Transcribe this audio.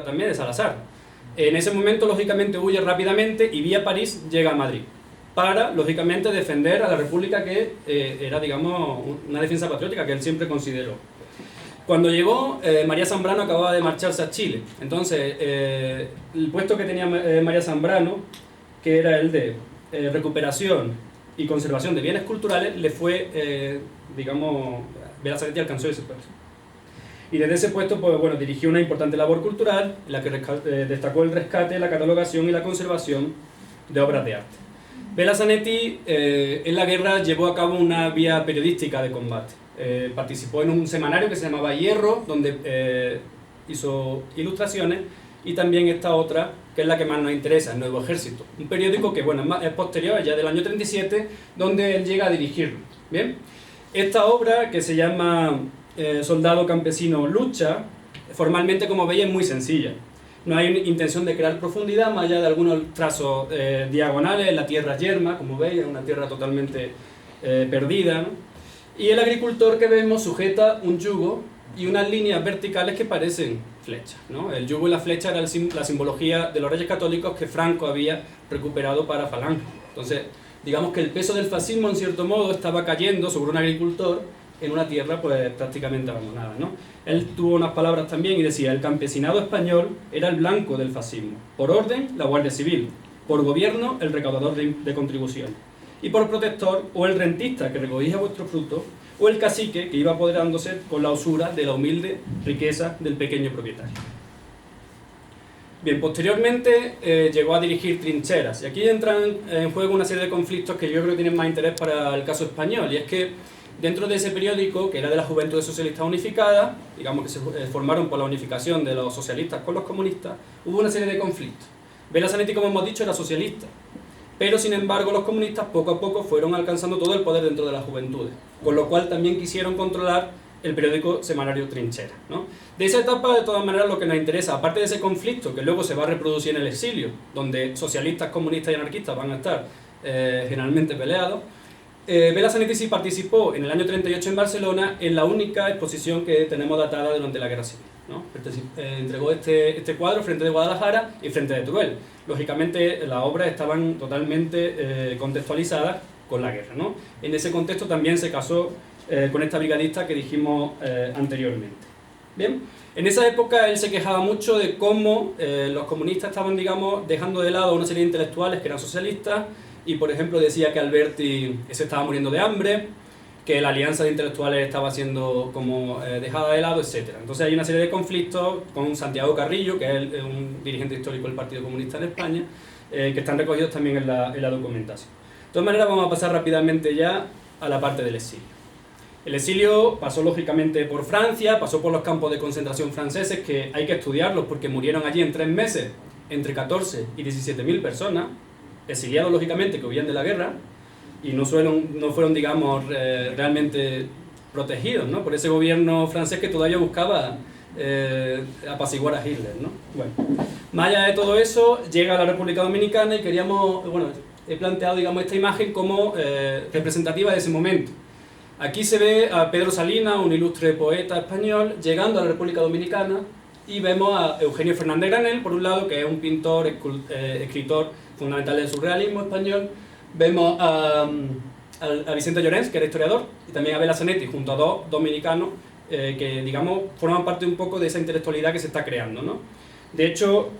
también de Salazar. En ese momento, lógicamente, huye rápidamente y vía París llega a Madrid para, lógicamente, defender a la República que era, digamos, una defensa patriótica que él siempre consideró. Cuando llegó, María Zambrano acababa de marcharse a Chile. Entonces, el puesto que tenía María Zambrano, que era el de recuperación y conservación de bienes culturales, le fue, digamos, Berazanetti alcanzó ese puesto. Y desde ese puesto, pues bueno, dirigió una importante labor cultural, en la que destacó el rescate, la catalogación y la conservación de obras de arte. Berazanetti en la guerra llevó a cabo una vía periodística de combate. Participó en un semanario que se llamaba Hierro, donde hizo ilustraciones, y también esta otra, que es la que más nos interesa, El Nuevo Ejército. Un periódico que bueno, es posterior, ya del año 37, donde él llega a dirigirlo. ¿Bien? Esta obra, que se llama Soldado Campesino Lucha, formalmente, como veis, es muy sencilla. No hay intención de crear profundidad, más allá de algunos trazos diagonales. La tierra yerma, como veis, es una tierra totalmente perdida, ¿no? Y el agricultor que vemos sujeta un yugo y unas líneas verticales que parecen flechas, ¿no? El yugo y la flecha era la simbología de los reyes católicos que Franco había recuperado para Falange. Entonces, digamos que el peso del fascismo, en cierto modo, estaba cayendo sobre un agricultor en una tierra pues prácticamente abandonada, ¿no? Él tuvo unas palabras también y decía: el campesinado español era el blanco del fascismo, por orden la Guardia Civil, por gobierno el recaudador de contribuciones, y por protector o el rentista que recogía vuestro fruto, o el cacique que iba apoderándose con la usura de la humilde riqueza del pequeño propietario. Bien, posteriormente llegó a dirigir trincheras, y aquí entran en juego una serie de conflictos que yo creo que tienen más interés para el caso español, y es que dentro de ese periódico, que era de la Juventud Socialista Unificada, digamos que se formaron por la unificación de los socialistas con los comunistas, hubo una serie de conflictos. Berazanetti, como hemos dicho, era socialista, pero sin embargo los comunistas poco a poco fueron alcanzando todo el poder dentro de las juventudes, con lo cual también quisieron controlar el periódico semanario Trinchera, ¿no? De esa etapa, de todas maneras, lo que nos interesa, aparte de ese conflicto que luego se va a reproducir en el exilio, donde socialistas, comunistas y anarquistas van a estar generalmente peleados, Berazanetti sí participó en el año 38 en Barcelona en la única exposición que tenemos datada durante la Guerra Civil, ¿no? Entregó este cuadro frente de Guadalajara y frente de Teruel. Lógicamente las obras estaban totalmente contextualizadas con la guerra, ¿no? En ese contexto también se casó con esta brigadista que dijimos anteriormente. Bien, en esa época él se quejaba mucho de cómo los comunistas estaban, digamos, dejando de lado a una serie de intelectuales que eran socialistas, y por ejemplo decía que Alberti se estaba muriendo de hambre, que la alianza de intelectuales estaba siendo como dejada de lado, etc. Entonces hay una serie de conflictos con Santiago Carrillo, que es un dirigente histórico del Partido Comunista en España, que están recogidos también en la documentación. De todas maneras, vamos a pasar rápidamente ya a la parte del exilio. El exilio pasó lógicamente por Francia, pasó por los campos de concentración franceses, que hay que estudiarlos porque murieron allí en 3 meses entre 14 y 17.000 personas, exiliados lógicamente que huían de la guerra, y no fueron, digamos, realmente protegidos, ¿no?, por ese gobierno francés que todavía buscaba apaciguar a Hitler, ¿no? Bueno, más allá de todo eso, llega a la República Dominicana y queríamos, bueno, he planteado, digamos, esta imagen como representativa de ese momento. Aquí se ve a Pedro Salinas, un ilustre poeta español, llegando a la República Dominicana, y vemos a Eugenio Fernández Granell, por un lado, que es un pintor, escritor fundamental del surrealismo español. Vemos a Vicente Llorens, que era historiador, y también a Berazanetti, junto a dos dominicanos que, digamos, forman parte un poco de esa intelectualidad que se está creando, ¿no? De hecho,